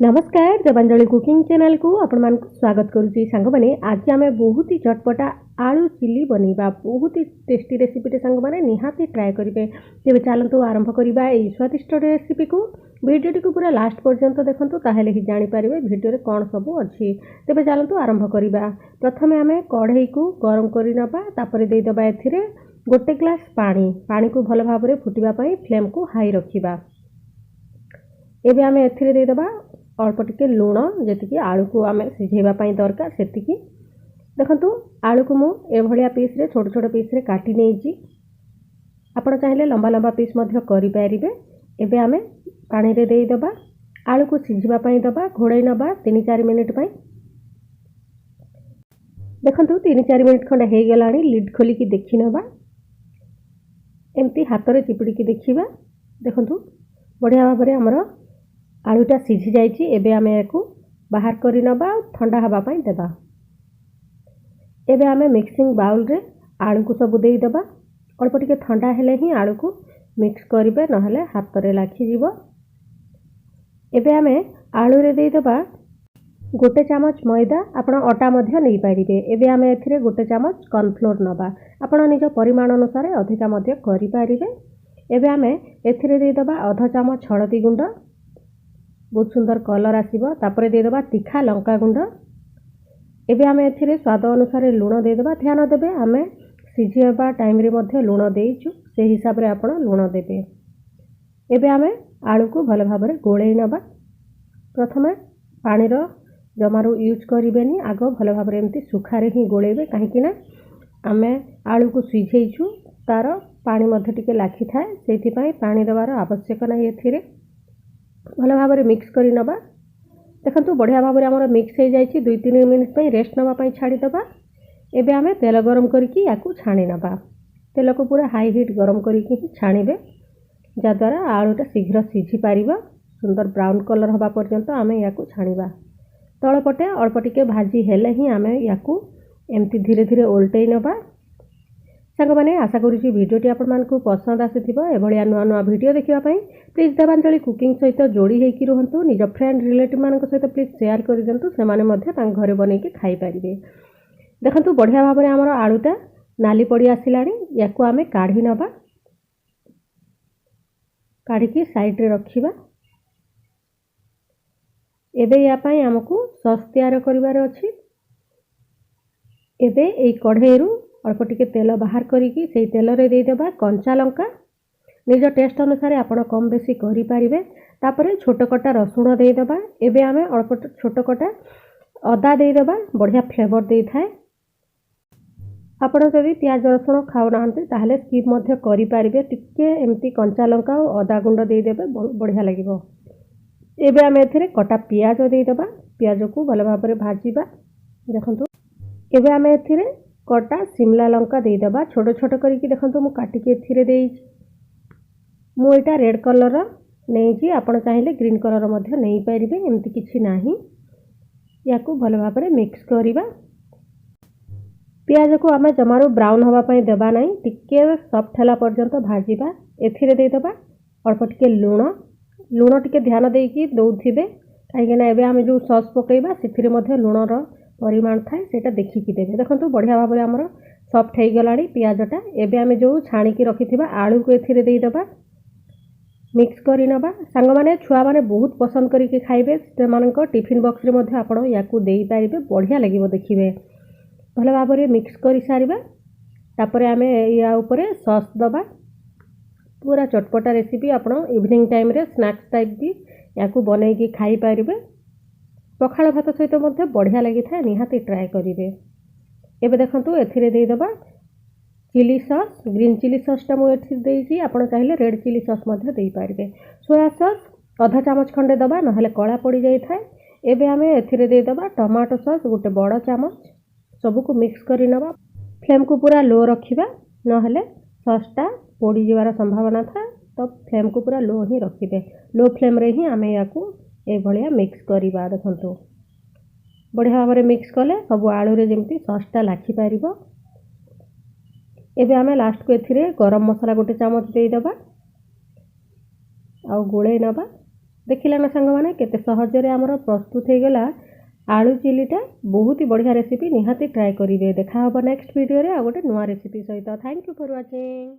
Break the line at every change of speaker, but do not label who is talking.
नमस्कार Devanjali cooking channel को आपण मान स्वागत करुच्ची सांग मैंने आज आम बहुत ही चटपटा आलू चिली बनवा बहुत ही टेस्टी रेसिपी सांग मैंने निहाती ट्राए करेंगे। तेज चलतु आरंभ करवा यही स्वादिष्ट रेसिपी को वीडियो को पूरा लास्ट पर्यंत देखूँ ताहले ही जानीपर वीडियो रे कौन सब अच्छी। तेज चलतु आरंभ करवा। प्रथम आम कढ़ई को गरम करदेबा ए गोटे ग्लास पानी को भल भाव फुटापी फ्लेम को हाई रखा। एबे आम एदेबा अल्प टिके लुण जी आलू को आम सिझेवाई दरकार से देखु आलू को मुझे पीस रे छोट छोट पीस रे काटी नहीं आप चाहिए लंबा लंबा पीस करें। एबे आम पानी रे देबा आलू को सिझापी दबा घोड़े नवा 3-4 मिनिट देखु 3-4 मिनिट खंडे हो गला लिड खोलिकी देखी नवा एमती हाथ में चिपुड़ी देखा देखु बढ़िया भाव में आमर आलूटा सिझी जाइए। एबे आमे याकू बाहर करी नबा ठंडा हवा पाई देबा। एबे आमे मिक्सिंग बाउल रे आलू को सब देई देबा। अल्प टिके ठंडा हेले ही आलू को मिक्स करिबे नहले हाथ रे लाखी जीवो। एबे आमे आलू रे देई देबा गोटे चामच मैदा आपण अटा मध्य नहीं पारिबे। एबे आमे एथिरे गोटे चामच कॉर्नफ्लोर नबा आपण निज परिमाण अनुसार अधिका मध्य करि पारिबे। एबे आमे एथिरे देई देबा आधा चामच हळदी गुंड बहुत सुंदर कलर आसीबो। तापरे दे देबा तीखा लंका गुंड। एबे आमे एथिरे स्वाद अनुसार लुण दे देबा। ध्यान देबे आमे सिझेबा टाइम रे मध्ये लुण देइछु से हिसाब रे आपण लुण देबे। एबे आमे आलू को भल भाव में गोळेई नबा। प्रथमे पानी रो जमारू यूज करिबेनी आग भल भाव में एमती सुखारे ही गोळेबे काहेकि ना आमे आलू को सिझेइछु तार पानी मध्ये टिके लाखी थाए सेति पई पानी देवार आवश्यक नै। एथिरे भल भाव में मिक्स करी नबा। देखंतु बढ़िया भाव में आमर मिक्स हो जाइए। 2-3 मिनिट पे रेस्ट नवाई छाड़ीदबा। एबे आमे तेल गरम करके याकू छाणी नबा। तेल को पूरा हाई हिट गरम करके ही छाणीबे जद्वारा आलूटा शीघ्र सिझी पारिबा। सुंदर ब्राउन कलर हवा पर्यंत आमे याकू छाणीबा। तल पटे अल्प टिके भाजी हेले ही आमे याकू एमती धीरे धीरे ओल्टेई नबा। सांग मैंने आशा करुँची भिडियोटी आपको पसंद आसीथिबो। एभलिया नुआ नुआ भिडियो देखिबा पई प्लीज देवांजलि कुकिंग सहित जोड़ी होइकी रुहंतु। निज फ्रेंड रिलेटिव मान सहित प्लीज शेयर कर दिंतु से माने मध्य तांग घरे बनैकी खाई पारिबे। देखंतु बढ़िया भाव में आमर आलूटा नाली पड़ी आसिलाणी। याकू आमे काढ़ी नबा। काढ़ी साइड रे रखिबा। एबे या पई हमकु सॉस तैयार करिवार अछि। एबे एई कढ़ेइरु अल्प टिके तेल बाहर करिकी सेई तेल रे दे देबा कंचा लंका। निज टेस्ट अनुसार आपण कम बेसी करि पारिबे। तापरे छोट कटा रसुण दे देबा। एबे आमे अल्प छोट कटा अदा दे देबा बढ़िया फ्लेवर दे थाए। आपण जदि प्याज रसुण खाउ नाहंते ताहले स्किप मध्य करि पारिबे। टिके एमती कंचा लंका और अदा गुंड दे देबे बढ़िया लागिबो। एबे आमे एथिरे कटा प्याज दे देबा। प्याज को भल भाव में भाजीबा। देखंतु एबे आमे एथिरे कटा शिमला लंका दे देबा छोट छोट करके। देखंतु मु काटिके एथिरे देइछि। मु एटा रेड कलर नहीं आपण चाहिए ग्रीन कलर मध्य नहीं पारिबे एमती किछि नाही। याकू भल भाव में मिक्स करिबा। प्याज को आमे जमारो ब्राउन हवा पई देबा नाही टिके सॉफ्ट हला पर्यंत भाजीबा। एथिरे दे देबा अल्प टिके लुण टिके ध्यान देकी दउथिबे काहेकि ना एबे आमे जो सॉस पकेइबा सेथिरे मध्य लुणर परिमाण थाए सेटा देखिकी देबे। देखंतु बढ़िया भाव में आमर सॉफ्ट हो गलाणी प्याजटा। एबे आमे जो छाणीकी रखिथिबा आलू को एथिरे देई देबा मिक्स करी नबा। सांग माने छुआ माने बहुत पसंद करके खाइबे। सेमानक टिफिन बॉक्स रे मध्य आपण याकू देई पारिबे बढ़िया लागिबो देखिबे। भल भाव में मिक्स करि सारिबा। तापरे आमे या ऊपर सॉस दबा। पूरा चटपटा रेसिपी आपण इवनिंग टाइम रे स्नैक्स टाइप भी याकू बनैकी खाई पारिबे। पखाल भात सहित मध्य बढ़िया लगी था निहाती ट्राए करिवे। एबे देखंतु एथिरे देई दबा चिली सॉस ग्रीन चिली सॉसटा मु एथि देइछि। आपण चाहिले रेड चिली सॉस मध्य देई पारिबे। सोया सॉस आधा चामच खंडे दबा नहले कळा पड़ी जाई थाए। एबे आमे एथिरे देई दबा टमाटो सॉस गोटे बड़ चामच सबु को मिक्स करि नबा। फ्लेम को पूरा लो रखिबा नहले सॉसटा पोड़ी जीवार संभावना था। तो फ्लेम को पूरा लो ही रखिबे। लो फ्लेम रे ही आमे याकू ए भलिया मिक्स करिबा। देखंतु बढ़िया भाव में मिक्स कले सब आलू रे जेमती सॉसटा लाखी पारिबो। एबे आमे लास्ट को एथिरे गरम मसला गोटे चामच दे देबा। आ गोळे नबा देखिला ना सांग मैंने केते सहजरे आमर प्रस्तुत हो गला आलू चिलीटा। बहुत ही बढ़िया रेसिपी, निहाती ट्राए करेंगे। देखा हम नेक्स्ट वीडियो रे आ गोटे नुआ रेसिपी सहित। Thank you for watching.